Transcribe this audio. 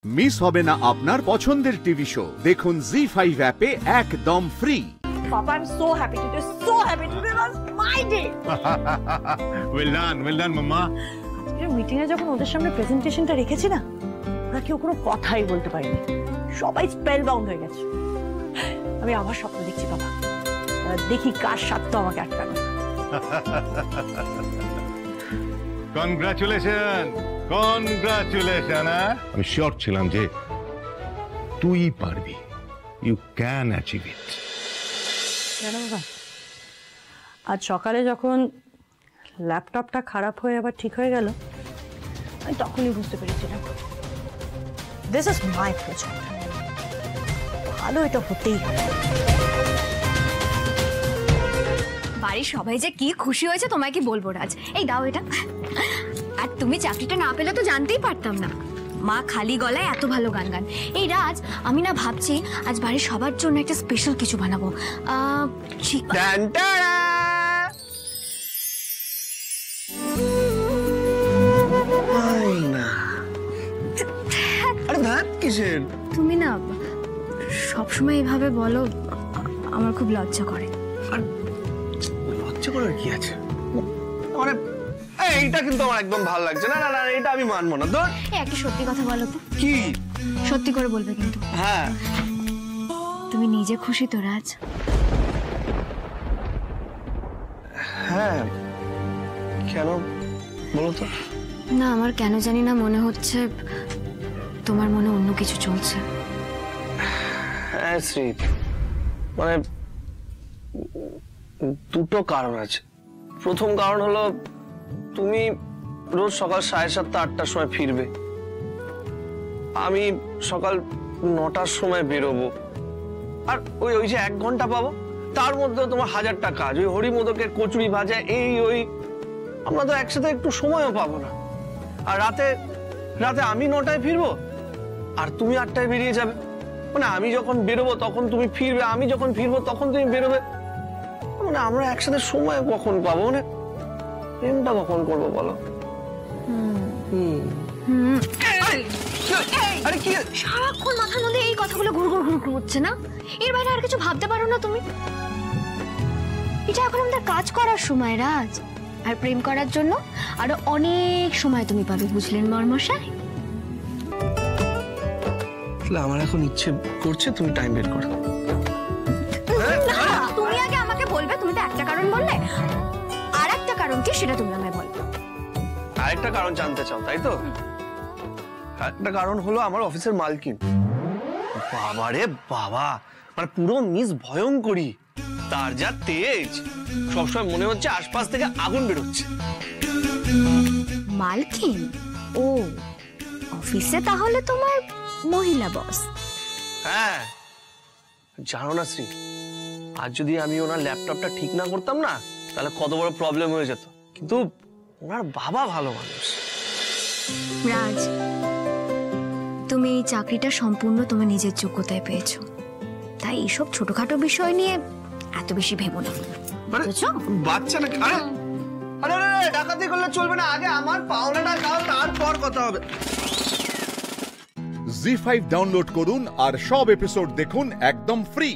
Miss হবে না আপনার পছন্দের টিভি শো দেখুন জি5 অ্যাপে একদম free. Papa, I'm so happy today. So happy today was my day. well done, mama. আজকের মিটিং এ যখন ওদের সামনে প্রেজেন্টেশনটা রেখেছি না, ওরা কেউ কোনো কথাই বলতে পারেনি। সবাই স্পেল বাউন্ড হয়ে গেছে। আমি আবার স্বপ্ন দেখছি বাবা। এবার দেখি কার সাথে আমাকে আটকানো। কনগ্রাচুলেশন। আমি শিওর ছিলাম যে তুই পারবি। You can achieve it. কেন বাবা? আজ সকালে যখন ল্যাপটপটা খারাপ হয়ে আবার ঠিক হয়ে গেল, আমি তখনই বুঝতে পেরেছিলাম দিস ইজ মাই প্রজেক্ট। ভালো এটা হতেই হবে। বাড়ির সবাই যে কি খুশি হয়েছে তোমায় কি বলবো রাজ। এই দাও এটা। আর তুমি চাকরিটা না পেলে তো জানতেই পারতাম না। মা খালি গলায় এত ভালো গান গান। এই রাজ, আমি না ভাবছি আজ বাড়ির সবার জন্য একটা স্পেশাল কিছু বানাবো। তুমি না সবসময় এভাবে বলো, আমার খুব লজ্জা করে। লজ্জা করার কি আছে? মানে এইটা কিন্তু আমার একদম ভালো লাগছে না। না না, এটা আমি মানবো না। তো একটা সত্যি কথা বলো তো। কি? সত্যি করে বলবে কিন্তু। হ্যাঁ, তুমি নিজে খুশি তো রাজ? হ্যাঁ। কেন বলো তো? না, আমার কেন জানি না মনে হচ্ছে তোমার মনে অন্য কিছু চলছে। হ্যাঁ শ্রী, মানে দুটো কারণ আছে। প্রথম কারণ হলো তুমি রোজ সকাল 7:30 8টার সময় ফিরবে, আমি সকাল 9টার সময় বেরোবো। আর ওই যে 1 ঘন্টা পাবো, তার মধ্যে তোমার 1000টা কাজ। ওই হরিমোদকের কচুরি ভাজা, এই ওই, আমরা তো একসাথে একটু সময়ও পাবো না। আর রাতে আমি 9টায় ফিরবো আর তুমি 8টায় বেরিয়ে যাবে। মানে আমি যখন বেরোবো তখন তুমি ফিরবে, আমি যখন ফিরবো তখন তুমি বেরোবে। মানে আমরা একসাথে সময় কখন পাবো? মানে প্রেমটা কখন করবো বলো? আরে কি সারাক্ষণ মাথার মধ্যে এই কথাগুলো ঘুরঘুর ঘুরঘুর হচ্ছে না? এর বাইরে আর কিছু ভাবতে পারো না তুমি? এটা এখন আমাদের কাজ করার সময় রাজ, আর প্রেম করার জন্য আরো অনেক সময় তুমি পাবে, বুঝলেন বর্মশাই? আমার এখন ইচ্ছে করছে তুমি টাইম বের করো। তুমি আগে আমাকে বলবে, তুমি তো একটা কারণ বললে, আর একটা কারণ কি সেটা তুমি আমায় বলবে। আরেকটা কারণ জানতে চাও তাই তো? একটা কারণ হলো আমার অফিসের মালকিন। বাবারে বাবা, মানে পুরো মিস ভয়ঙ্করী। তার যা তেজ, সবসময় মনে হচ্ছে আশপাশ থেকে আগুন বেরোচ্ছে। মালকিন? ও, অফিসে তাহলে তোমার মহিলা বস? হ্যাঁ, জানো না শ্রী, আজ যদি আমি ওনার ল্যাপটপটা ঠিক না করতাম না, তাহলে কত বড় প্রবলেম হয়ে যেত। কিন্তু ওনার বাবা ভালো মানুষ। রাজ, তুমি এই চাকরিটা সম্পূর্ণ তোমার নিজের যোগ্যতায় পেয়েছো, তাই এইসব ছোটখাটো বিষয় নিয়ে এত বেশি ভেবো না। বাচ্চা না? আরে ডাকাতি করলে চলবে না, আগে আমার পাওনাটা দাও, তারপর কথা হবে। জি5 ডাউনলোড করুন আর সব এপিসোড দেখুন একদম ফ্রি।